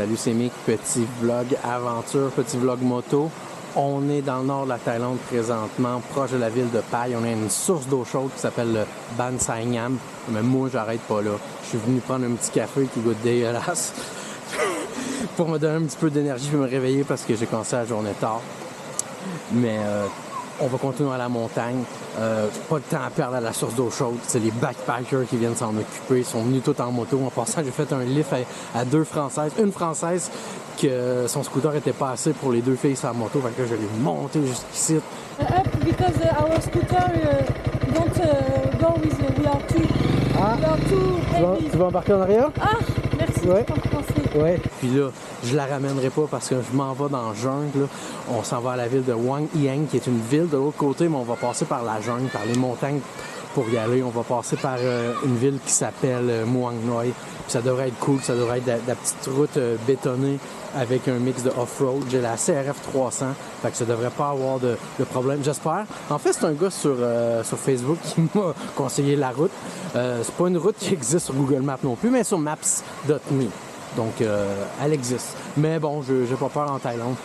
Salut, c'est Mick, petit vlog aventure, petit vlog moto. On est dans le nord de la Thaïlande présentement, proche de la ville de Pai. On a une source d'eau chaude qui s'appelle le Ban Sai Nham. Mais moi, j'arrête pas là. Je suis venu prendre un petit café qui goûte dégueulasse pour me donner un petit peu d'énergie et me réveiller parce que j'ai commencé la journée tard. Mais on va continuer à la montagne. Pas de temps à perdre à la source d'eau chaude. C'est les backpackers qui viennent s'en occuper. Ils sont venus tous en moto. En passant, j'ai fait un lift à deux Françaises. Une Française que son scooter était pas assez pour les deux filles sur la moto. Fait que je l'ai monté jusqu'ici. Up because our scooter don't go with we are too. Ah, we are too heavy. tu vas embarquer en arrière? Ah, merci. Ouais. Pour français. Ouais. Puis là, je la ramènerai pas parce que je m'en vais dans la jungle. Là. On s'en va à la ville de Wang Ieng, qui est une ville de l'autre côté, mais on va passer par la jungle, par les montagnes pour y aller. On va passer par une ville qui s'appelle Muang Noi. Puis ça devrait être cool, ça devrait être de la petite route bétonnée avec un mix de off-road. J'ai la CRF 300, fait que ça devrait pas avoir de problème, j'espère. En fait, c'est un gars sur Facebook qui m'a conseillé la route. C'est pas une route qui existe sur Google Maps non plus, mais sur Maps.me. Donc, elle existe. Mais bon, j'ai pas peur en Thaïlande.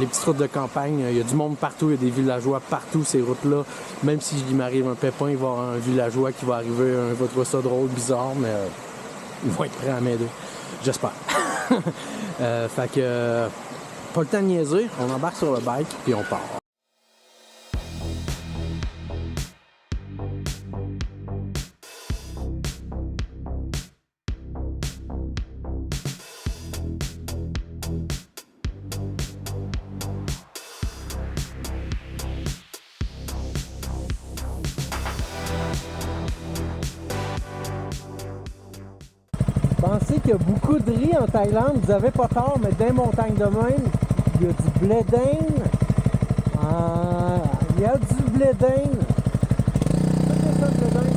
Les petites routes de campagne, il y a du monde partout, il y a des villageois partout, ces routes-là. Même si il m'arrive un pépin, il va y avoir un villageois qui va arriver, il va trouver ça drôle, bizarre, mais ils vont être prêts à m'aider. J'espère. Fait que, pas le temps de niaiser, on embarque sur le bike, puis on part. Pensez qu'il y a beaucoup de riz en Thaïlande, vous avez pas tort, mais dans les montagnes de même, il y a du blé d'Inde. Il y a du blé d'Inde. C'est ça, le blé d'Inde.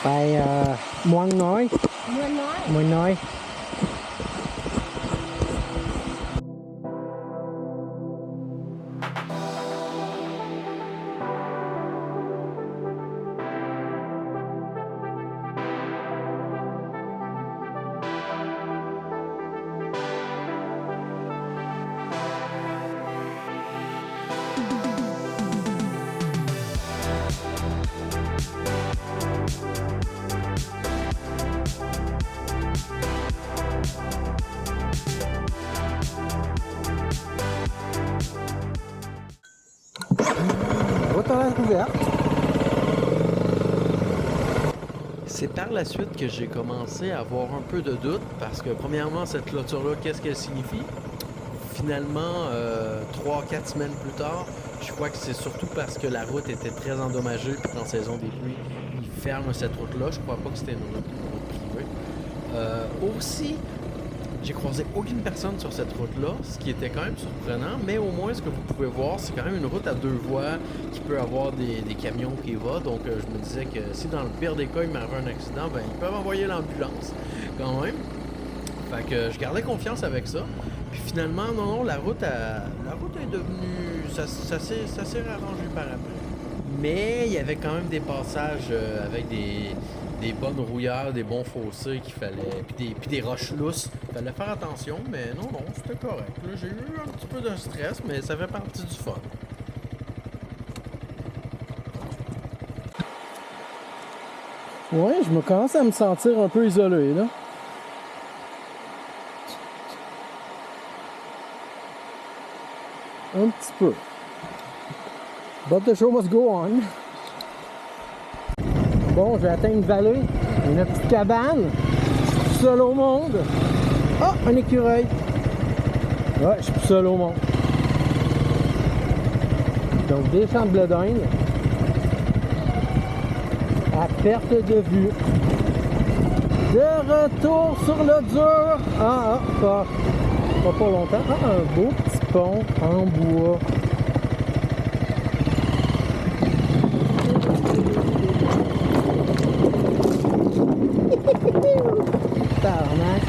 Tại Muang Noi. Muang Noi. C'est par la suite que j'ai commencé à avoir un peu de doute parce que premièrement, cette clôture-là, qu'est-ce qu'elle signifie? Finalement, 3-4 semaines plus tard, je crois que c'est surtout parce que la route était très endommagée puis qu'en saison des pluies, ils ferment cette route-là. Je crois pas que c'était une route privée. Aussi, j'ai croisé aucune personne sur cette route-là, ce qui était quand même surprenant, mais au moins ce que vous pouvez voir, c'est quand même une route à deux voies qui peut avoir des camions qui vont. Donc je me disais que si dans le pire des cas, il m'arrive un accident, ben ils peuvent envoyer l'ambulance quand même. Fait que je gardais confiance avec ça. Puis finalement, non, la route est devenue... Ça s'est arrangé par après. Mais il y avait quand même des passages avec des bonnes rouillères, des bons fossés qu'il fallait, puis des roches lousses. Il fallait faire attention, mais non, c'était correct. Là, j'ai eu un petit peu de stress, mais ça fait partie du fun. Ouais, je me commence à me sentir un peu isolé, là. Un petit peu. But the show must go on. Bon, j'ai atteint une vallée, une petite cabane, seul au monde. Ah, un écureuil. Ouais, je suis plus seul au monde. Donc des champs de blé d'Inde à perte de vue. De retour sur le dur. Pas longtemps. Ah, un beau petit pont en bois. Tabarnak.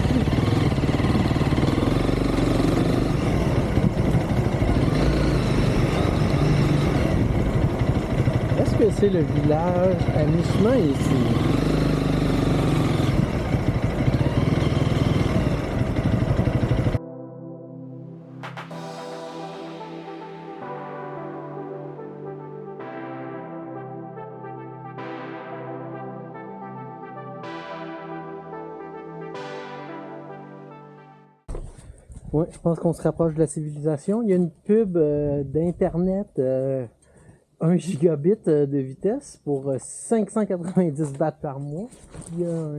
Est-ce que c'est le village à mi-chemin ici? Ouais, je pense qu'on se rapproche de la civilisation. Il y a une pub d'internet 1 gigabit de vitesse pour 590 bahts par mois. Il y a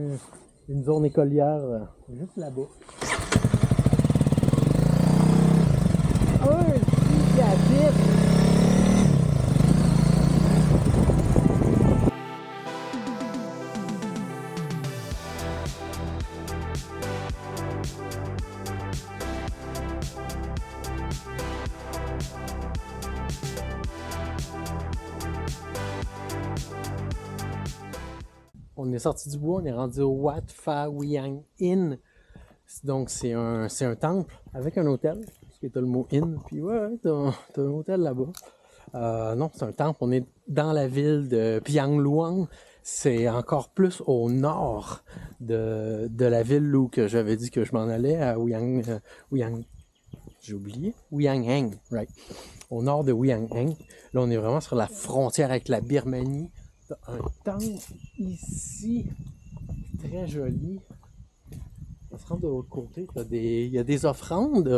une zone écolière juste là-bas. 1 gigabit! On est sorti du bois, on est rendu au Wat Pha Wiang Inn. Donc c'est un temple avec un hôtel, parce que t'as le mot inn, puis ouais, t'as un hôtel là-bas. Non, c'est un temple, on est dans la ville de Piang Luang. C'est encore plus au nord de la ville où que j'avais dit que je m'en allais, à j'ai oublié, Huai'an, right. Au nord de Huai'an. Là, on est vraiment sur la frontière avec la Birmanie. T'as un temple ici, très joli. On se rend de l'autre côté, il y a des offrandes.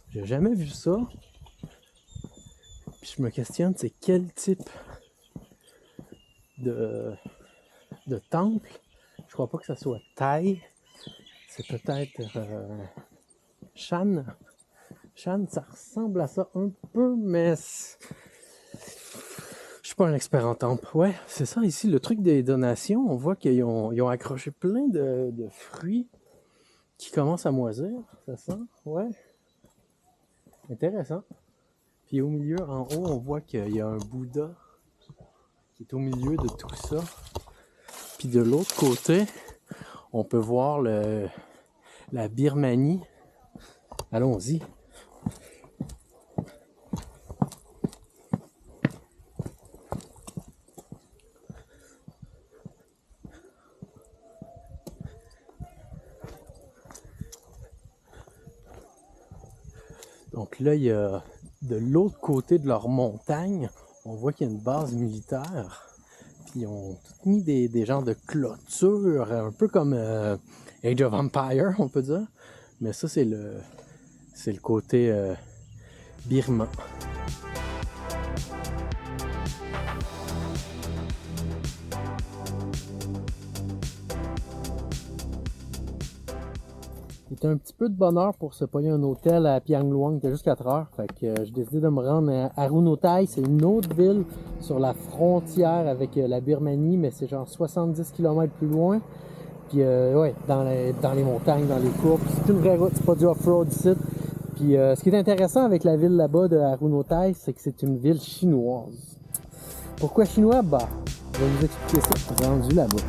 J'ai jamais vu ça. Puis je me questionne, c'est quel type de temple. Je crois pas que ça soit thaï. C'est peut-être Shan. Shan, ça ressemble à ça un peu, mais je suis pas un expert en temple. Ouais, c'est ça ici, le truc des donations. On voit qu'ils ont accroché plein de fruits qui commencent à moisir. Ça sent, ouais. Intéressant. Puis au milieu, en haut, on voit qu'il y a un Bouddha qui est au milieu de tout ça. Puis de l'autre côté, on peut voir la Birmanie. Allons-y. Donc là, il y a de l'autre côté de leur montagne, on voit qu'il y a une base militaire. Puis ils ont tout mis des genres de clôtures, un peu comme Age of Empire, on peut dire. Mais ça, c'est le côté birman. C'était un petit peu de bonheur pour se pogner un hôtel à Piang Luang, c'était juste 4 heures. Fait que j'ai décidé de me rendre à Arunottai. C'est une autre ville sur la frontière avec la Birmanie, mais c'est genre 70 km plus loin. Puis ouais, dans les montagnes, dans les courbes. C'est une vraie route, c'est pas du off-road ici. Puis ce qui est intéressant avec la ville là-bas de Arunottai, c'est que c'est une ville chinoise. Pourquoi chinois? Bah, je vais vous expliquer ça rendu là-bas.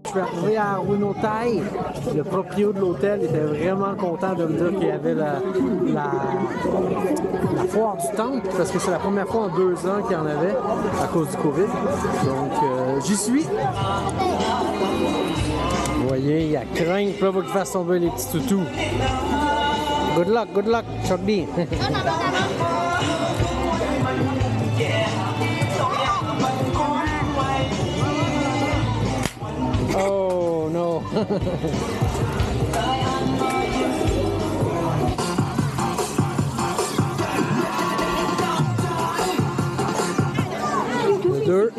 Je suis arrivé à Runotai. Le proprio de l'hôtel était vraiment content de me dire qu'il y avait la foire du temple, parce que c'est la première fois en 2 ans qu'il y en avait à cause du COVID. Donc, j'y suis. Vous voyez, il y a crainte, là, pour qu'il fasse tomber les petits toutous. Good luck, Chokbi. Oh no. Deux.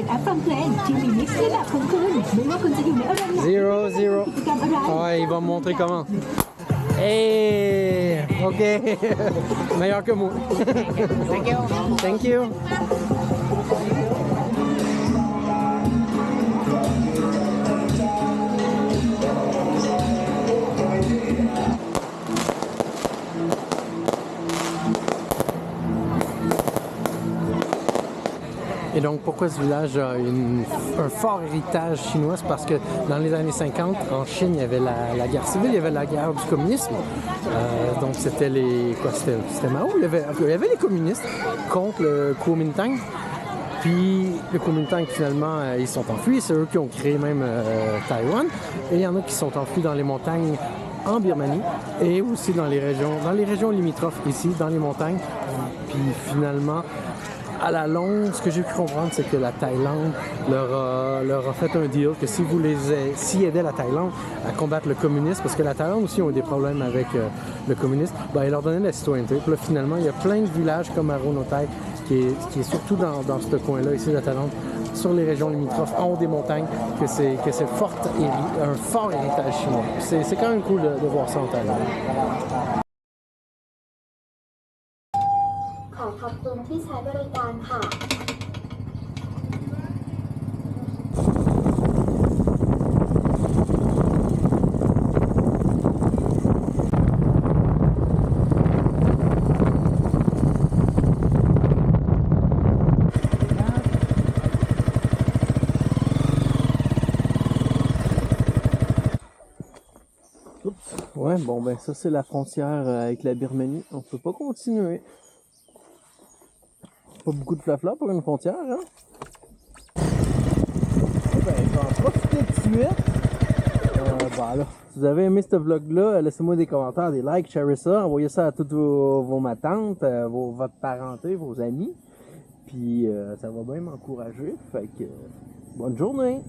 0-0. Ouais, il va me montrer comment. Hey, ok. Meilleur que moi. Thank you. Et donc, pourquoi ce village a un fort héritage chinois? C'est parce que dans les années 50, en Chine, il y avait la guerre civile, il y avait la guerre du communisme. Donc, c'était les... Quoi, c'était Mao? Il y avait les communistes contre le Kuomintang. Puis, le Kuomintang, finalement, ils sont enfuis. C'est eux qui ont créé même Taïwan. Et il y en a qui sont enfuis dans les montagnes en Birmanie et aussi dans les régions limitrophes ici, dans les montagnes. Puis, finalement... À la longue, ce que j'ai pu comprendre, c'est que la Thaïlande leur a fait un deal que s'ils aidaient la Thaïlande à combattre le communisme, parce que la Thaïlande aussi a des problèmes avec le communisme, ben, ils leur donnaient la citoyenneté. Puis là, finalement, il y a plein de villages comme Arunottai, qui est surtout dans ce coin-là, ici de la Thaïlande, sur les régions limitrophes, en haut des montagnes, que c'est un fort héritage chinois. C'est quand même cool de voir ça en Thaïlande. ขอบคุณที่ใช้บริการค่ะ Ouais, bon, ben ça c'est la frontière avec la Birmanie. On peut pas continuer. Pas beaucoup de flafla pour une frontière, hein? Ben, je vais en profiter tout de suite. Voilà. Si vous avez aimé ce vlog-là, laissez-moi des commentaires, des likes, sharez ça, envoyez ça à toutes vos matantes, votre parenté, vos amis. Puis ça va bien m'encourager. Fait que bonne journée!